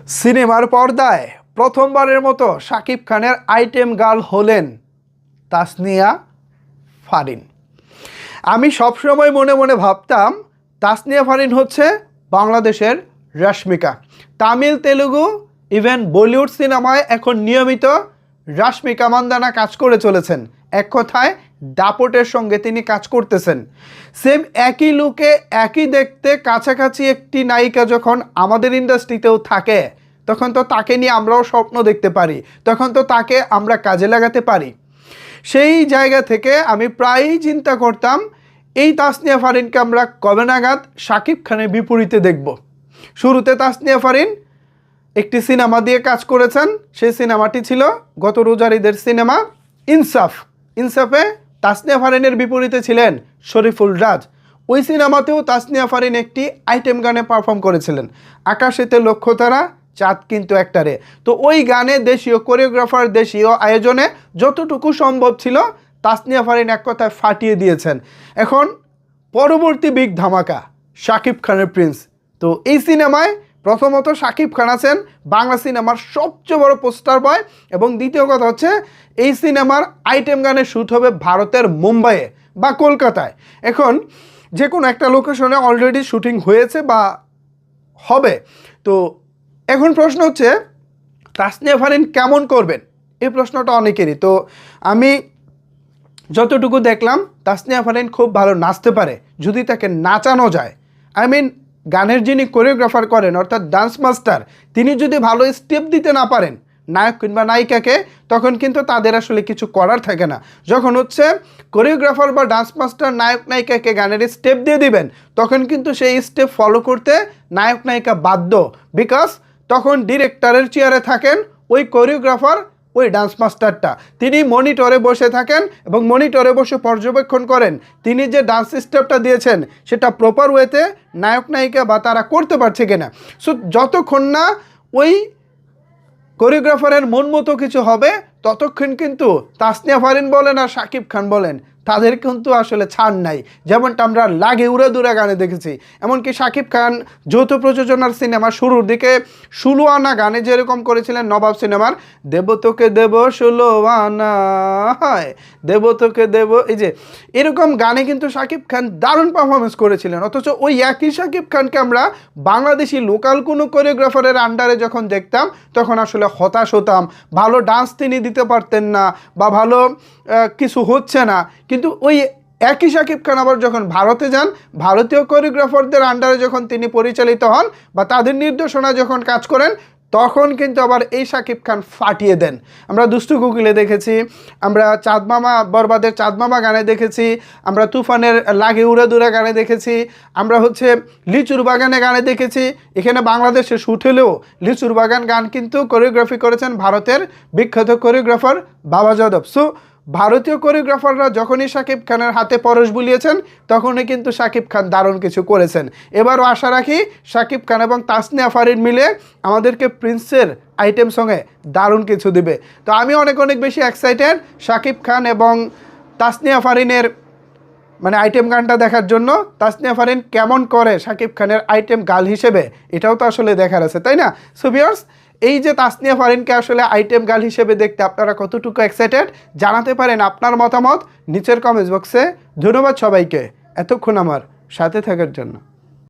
সিনেমার পর্দায় প্রথমবারের মতো শাকিব খানের আইটেম গার্ল হলেন তাসনিয়া ফারিন। আমি সবসময় মনে মনে ভাবতাম তাসনিয়া ফারিন হচ্ছে বাংলাদেশের রশ্মিকা। তামিল, তেলুগু, ইভেন বলিউড সিনেমায় এখন নিয়মিত রশ্মিকা মান্দানা কাজ করে চলেছেন। এক কথায় দাপটের সঙ্গে তিনি কাজ করতেছেন। সেম একই লুকে, একই দেখতে, কাছাকাছি একটি নায়িকা যখন আমাদের ইন্ডাস্ট্রিতেও থাকে, তখন তো তাকে নিয়ে আমরাও স্বপ্ন দেখতে পারি, তখন তো তাকে আমরা কাজে লাগাতে পারি। সেই জায়গা থেকে আমি প্রায়ই চিন্তা করতাম এই তাসনিয়া ফারিনকে আমরা কবে নাগাদ শাকিব খানের বিপরীতে দেখব। শুরুতে তাসনিয়া ফারিন একটি সিনেমা দিয়ে কাজ করেছেন। সেই সিনেমাটি ছিল গত রোজার ঈদের সিনেমা ইনসাফ। ইনসাফে তাসনিয়া ফারিনের বিপরীতে ছিলেন শরীফুল রাজ। ওই সিনেমাতেও তাসনিয়া ফারিন একটি আইটেম গানে পারফর্ম করেছিলেন, আকাশেতে লক্ষ্যতারা চাঁদ কিন্তু একটারে। তো ওই গানে দেশীয় কোরিওগ্রাফার, দেশীয় আয়োজনে যতটুকু সম্ভব ছিল তাসনিয়া ফারিন এক কথায় ফাটিয়ে দিয়েছেন। এখন পরবর্তী বিগ ধামাকা শাকিব খানের প্রিন্স। তো এই সিনেমায় প্রথমত শাকিব খান আছেন বাংলা সিনেমার সবচেয়ে বড় পোস্টার বয়, এবং দ্বিতীয় কথা হচ্ছে এই সিনেমার আইটেম গানের শ্যুট হবে ভারতের মুম্বাইয়ে বা কলকাতায়। এখন যে কোনো একটা লোকেশনে অলরেডি শুটিং হয়েছে বা হবে। তো এখন প্রশ্ন হচ্ছে তাসনিয়া ফারিন কেমন করবেন, এই প্রশ্নটা অনেকেরই। তো আমি যতটুকু দেখলাম তাসনিয়া ফারিন খুব ভালো নাচতে পারে যদি তাকে নাচানো যায়। আই মিন গানের যিনি কোরিওগ্রাফার করেন অর্থাৎ ডান্স মাস্টার, তিনি যদি ভালো স্টেপ দিতে না পারেন নায়ক কিংবা নায়িকাকে, তখন কিন্তু তাদের আসলে কিছু করার থাকে না। যখন হচ্ছে কোরিওগ্রাফার বা ডান্স মাস্টার নায়ক নায়িকাকে গানের স্টেপ দিয়ে দিবেন, তখন কিন্তু সেই স্টেপ ফলো করতে নায়ক নায়িকা বাধ্য। বিকজ তখন ডিরেক্টরের চেয়ারে থাকেন ওই কোরিওগ্রাফার, ওই ডান্স মাস্টারটা। তিনি মনিটরে বসে থাকেন এবং মনিটরে বসে পর্যবেক্ষণ করেন তিনি যে ডান্স স্টেপটা দিয়েছেন সেটা প্রপার ওয়েতে নায়ক নায়িকা বা তারা করতে পারছে কিনা। সো যতক্ষণ না ওই কোরিওগ্রাফারের মন মতো কিছু হবে, ততক্ষণ কিন্তু তাসনিয়া ফারিন বলেন আর শাকিব খান বলেন, তাদের কিন্তু আসলে ছাড় নাই। যেমনটা আমরা লাগে উড়ে দূরে গানে দেখেছি। এমনকি শাকিব খান যৌথ প্রযোজনার সিনেমা শুরুর দিকে 16 আনা গানে যেরকম করেছিলেন নবাব সিনেমার, দেব তোকে দেব 16 আনা, হায় দেব তোকে দেব, এই যে এরকম গানে কিন্তু শাকিব খান দারুণ পারফরমেন্স করেছিলেন। অথচ ওই একই শাকিব খানকে আমরা বাংলাদেশি লোকাল কোনো কোরিওগ্রাফারের আন্ডারে যখন দেখতাম, তখন আসলে হতাশ হতাম। ভালো ডান্স তিনি দিতে পারতেন না বা ভালো কিছু হচ্ছে না। কিন্তু ওই একই শাকিব খান আবার যখন ভারতে যান, ভারতীয় কোরিওগ্রাফারদের আন্ডারে যখন তিনি পরিচালিত হন বা তাদের নির্দেশনা যখন কাজ করেন, তখন কিন্তু আবার এই শাকিব খান ফাটিয়ে দেন। আমরা দুষ্টু কুকিলে দেখেছি, আমরা চাঁদমামা বরবাদের চাঁদমামা গানে দেখেছি, আমরা তুফানের লাগে উড়ে দূরে গানে দেখেছি, আমরা হচ্ছে লিচুর বাগানে গানে দেখেছি। এখানে বাংলাদেশে শ্যুট হলেও লিচুর বাগান গান কিন্তু কোরিওগ্রাফি করেছেন ভারতের বিখ্যাত কোরিওগ্রাফার বাবা যাদব। সো ভারতীয় কোরিওগ্রাফাররা যখনই শাকিব খানের হাতে পরশ বুলিয়েছেন, তখনই কিন্তু শাকিব খান দারুণ কিছু করেছেন। এবারও আশা রাখি শাকিব খান এবং তাসনিয়া ফারিন মিলে আমাদেরকে প্রিন্সের আইটেম সঙ্গে দারুণ কিছু দিবে। তো আমি অনেক বেশি এক্সাইটেড শাকিব খান এবং তাসনিয়া ফারিনের মানে আইটেম গানটা দেখার জন্য। তাসনিয়া ফারিন কেমন করে শাকিব খানের আইটেম গার্ল হিসেবে, এটাও তো আসলে দেখার আছে, তাই না? সো ভিউয়ার্স, এই যে তাসনিয়া ফারিনকে আসলে আইটেম গার্ল হিসেবে দেখতে আপনারা কতটুকু এক্সাইটেড জানাতে পারেন আপনার মতামত নিচের কমেন্টস বক্সে। ধন্যবাদ সবাইকে এতক্ষণ আমার সাথে থাকার জন্য।